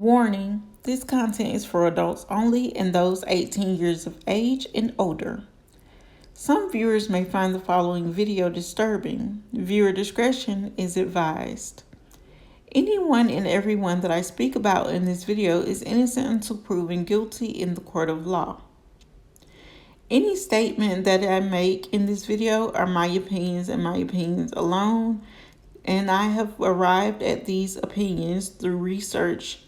Warning, this content is for adults only and those 18 years of age and older. Some viewers may find the following video disturbing. Viewer discretion is advised. Anyone and everyone that I speak about in this video is innocent until proven guilty in the court of law. Any statement that I make in this video are my opinions and my opinions alone, and I have arrived at these opinions through research.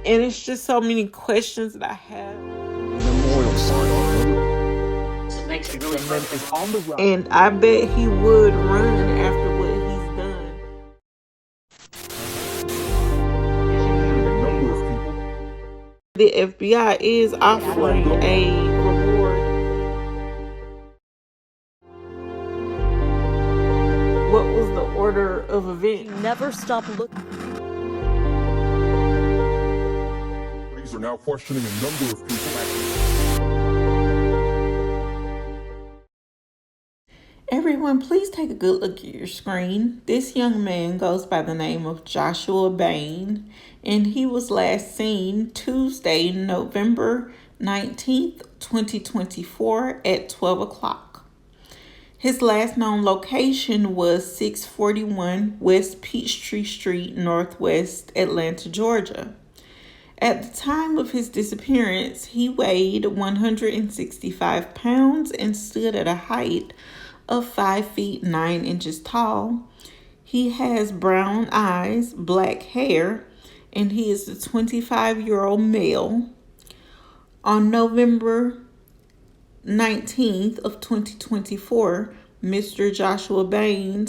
And it's just so many questions that I have. And I bet he would run after what he's done. The FBI is offering a reward. What was the order of events? Never stop looking. Are now questioning a number of people. Everyone, please take a good look at your screen. This young man goes by the name of Joshua Bain, and he was last seen Tuesday, November 19th, 2024 at 12 o'clock. His last known location was 641 West Peachtree Street, Northwest Atlanta, Georgia. At the time of his disappearance, he weighed 165 pounds and stood at a height of 5 feet 9 inches tall. He has brown eyes, black hair, and he is a 25-year-old male. On November 19th of 2024, Mr. Joshua Bain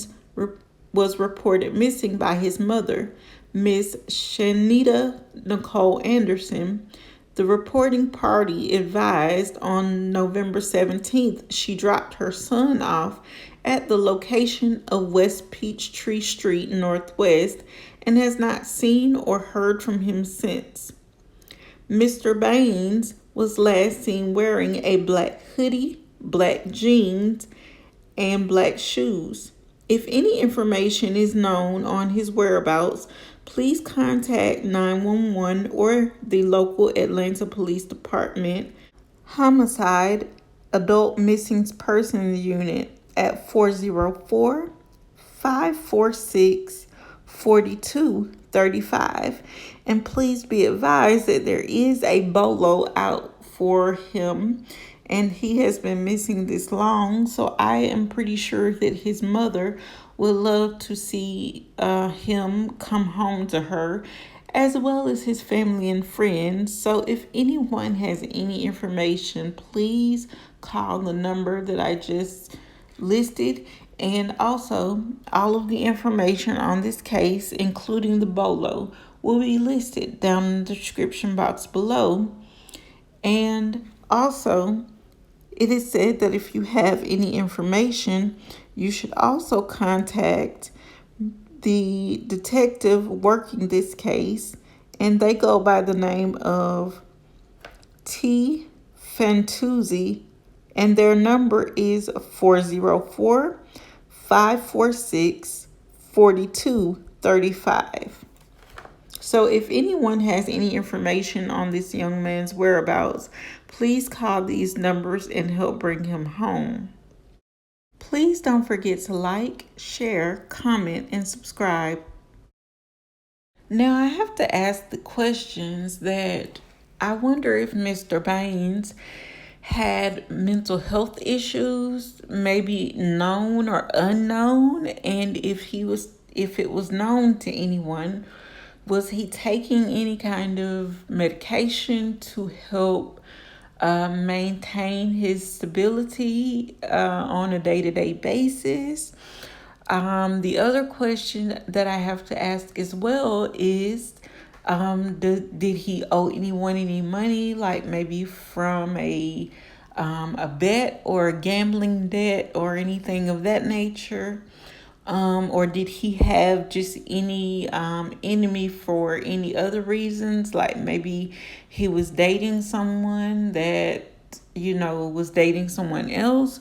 was reported missing by his mother, Miss Shanita Nicole Anderson. The reporting party advised on November 17th she dropped her son off at the location of West Peachtree Street Northwest and has not seen or heard from him since. Mr. Baines was last seen wearing a black hoodie, black jeans, and black shoes. If any information is known on his whereabouts, please contact 911 or the local Atlanta Police Department Homicide Adult Missing Persons Unit at 404-546-4235. And please be advised that there is a bolo out for him, and he has been missing this long, so I am pretty sure that his mother would love to see him come home to her, as well as his family and friends. So if anyone has any information, please call the number that I just listed. And also, all of the information on this case, including the bolo, will be listed down in the description box below. And also, it is said that if you have any information, you should also contact the detective working this case, and they go by the name of T. Fantuzzi, and their number is 404-546-4235. So if anyone has any information on this young man's whereabouts, please call these numbers and help bring him home. Please don't forget to like, share, comment, and subscribe. Now I have to ask the questions that I wonder if Mr. Baines had mental health issues, maybe known or unknown, and if it was known to anyone, was he taking any kind of medication to help maintain his stability on a day-to-day basis? The other question that I have to ask as well is, did he owe anyone any money, like maybe from a bet or a gambling debt or anything of that nature? Or did he have just any enemy for any other reasons? Like maybe he was dating someone that, was dating someone else,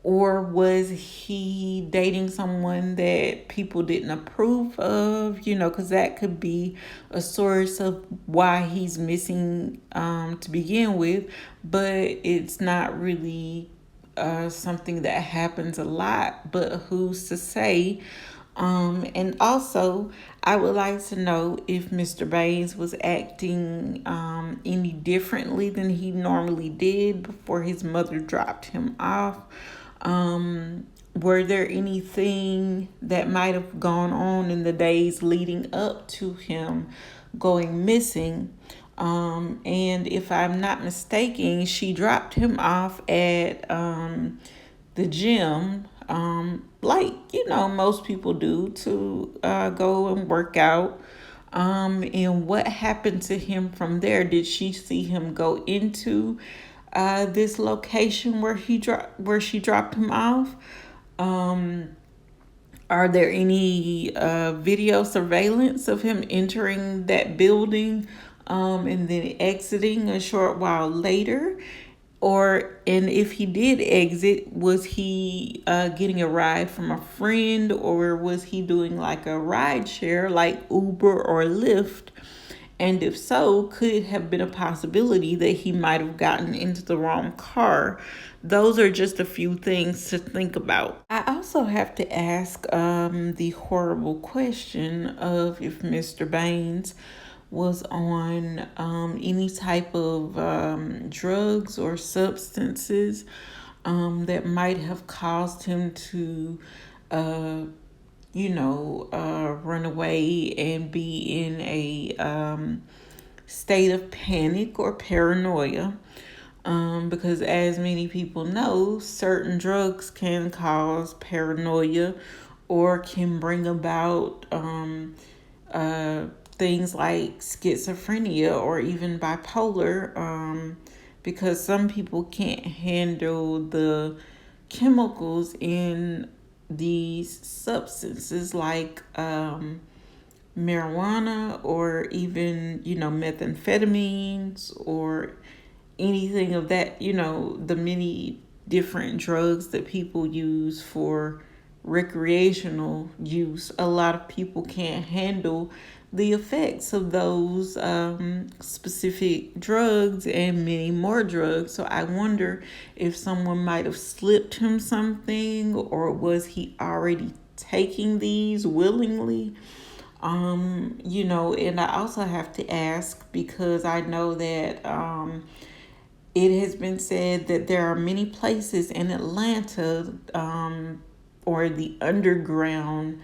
Or was he dating someone that people didn't approve of? Because that could be a source of why he's missing to begin with. But it's not really something that happens a lot. But who's to say? And also, I would like to know if Mr. Baines was acting any differently than he normally did before his mother dropped him off. Were there anything that might have gone on in the days leading up to him going missing? And if I'm not mistaken, she dropped him off at the gym, like most people do, to go and work out. And what happened to him from there? Did she see him go into this location where she dropped him off? Are there any video surveillance of him entering that building and then exiting a short while later? And if he did exit, was he getting a ride from a friend, or was he doing like a ride share like Uber or Lyft? And if so, could it have been a possibility that he might have gotten into the wrong car? Those are just a few things to think about. I also have to ask the horrible question of if Mr. Baines was on any type of drugs or substances that might have caused him to run away and be in a state of panic or paranoia. Because as many people know, certain drugs can cause paranoia or can bring about things like schizophrenia or even bipolar, because some people can't handle the chemicals in these substances like marijuana or even methamphetamines or anything of that, the many different drugs that people use for recreational use. A lot of people can't handle the effects of those specific drugs and many more drugs. So I wonder if someone might have slipped him something, or was he already taking these willingly? And I also have to ask, because I know that it has been said that there are many places in Atlanta, or the underground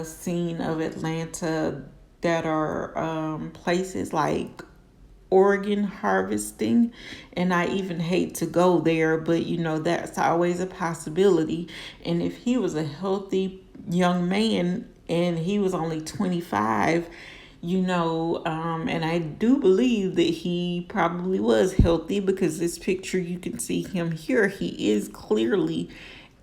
scene of Atlanta, that are places like organ harvesting. And I even hate to go there, but that's always a possibility. And if he was a healthy young man and he was only 25, and I do believe that he probably was healthy, because this picture, you can see him here. He is clearly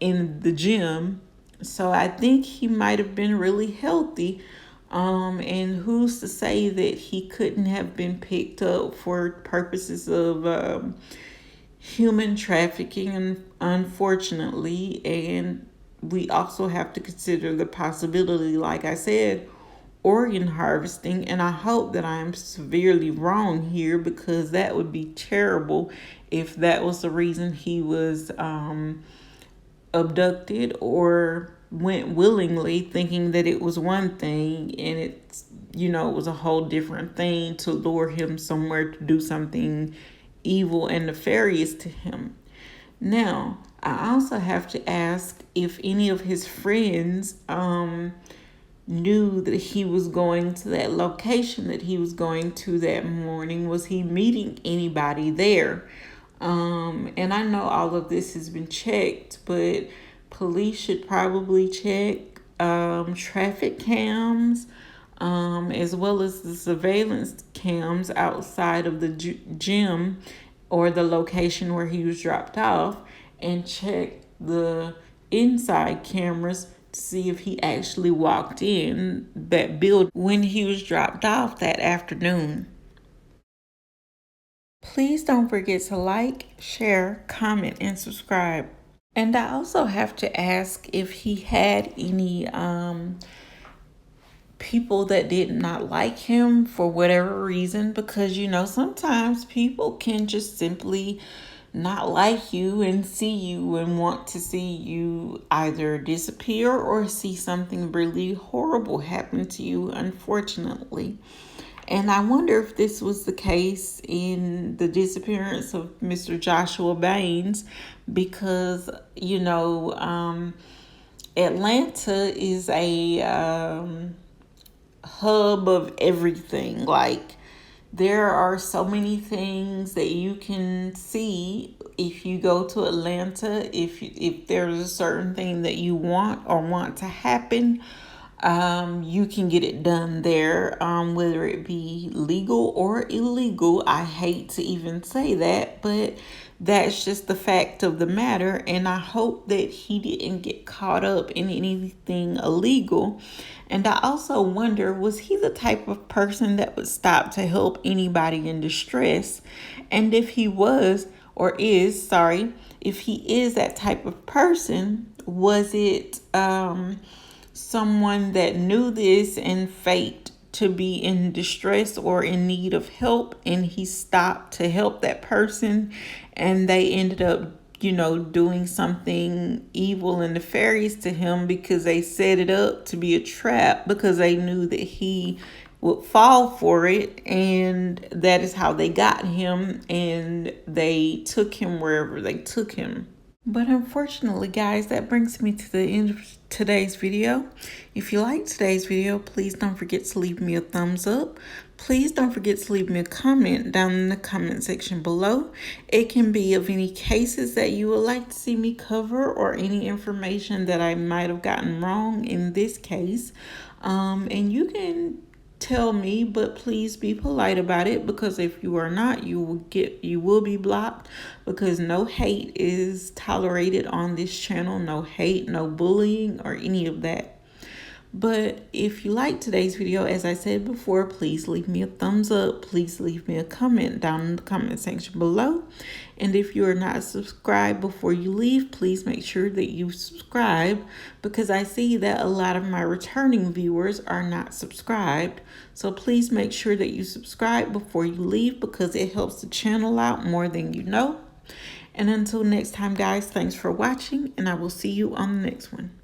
in the gym. So I think he might have been really healthy. And who's to say that he couldn't have been picked up for purposes of human trafficking, unfortunately. And we also have to consider the possibility, like I said, organ harvesting. And I hope that I'm severely wrong here, because that would be terrible if that was the reason he was abducted, or went willingly thinking that it was one thing and it's it was a whole different thing to lure him somewhere to do something evil and nefarious to him. Now, I also have to ask if any of his friends knew that he was going to that location that he was going to that morning. Was he meeting anybody there? And I know all of this has been checked, but police should probably check traffic cams, as well as the surveillance cams outside of the gym or the location where he was dropped off, and check the inside cameras to see if he actually walked in that building when he was dropped off that afternoon. Please don't forget to like, share, comment, and subscribe. And I also have to ask if he had any people that did not like him for whatever reason, because sometimes people can just simply not like you and see you and want to see you either disappear or see something really horrible happen to you, unfortunately. And I wonder if this was the case in the disappearance of Mr. Joshua Baines, because Atlanta is a hub of everything. Like, there are so many things that you can see if you go to Atlanta. If there's a certain thing that you want to happen, you can get it done there, whether it be legal or illegal. I hate to even say that, but that's just the fact of the matter. And I hope that he didn't get caught up in anything illegal. And I also wonder, was he the type of person that would stop to help anybody in distress? And if he was, or is, sorry, if he is that type of person, was it someone that knew this and faked to be in distress or in need of help, and he stopped to help that person, and they ended up doing something evil and nefarious to him because they set it up to be a trap, because they knew that he would fall for it, and that is how they got him, and they took him wherever they took him. But unfortunately, guys, that brings me to the end of today's video. If you liked today's video, please don't forget to leave me a thumbs up. Please don't forget to leave me a comment down in the comment section below. It can be of any cases that you would like to see me cover, or any information that I might have gotten wrong in this case. And you can tell me, but please be polite about it, because if you are not, you will be blocked, because no hate is tolerated on this channel. No hate, no bullying, or any of that. But if you like today's video, as I said before, please leave me a thumbs up. Please leave me a comment down in the comment section below. And if you are not subscribed before you leave, please make sure that you subscribe, because I see that a lot of my returning viewers are not subscribed. So please make sure that you subscribe before you leave, because it helps the channel out more than you know. And until next time, guys, thanks for watching, and I will see you on the next one.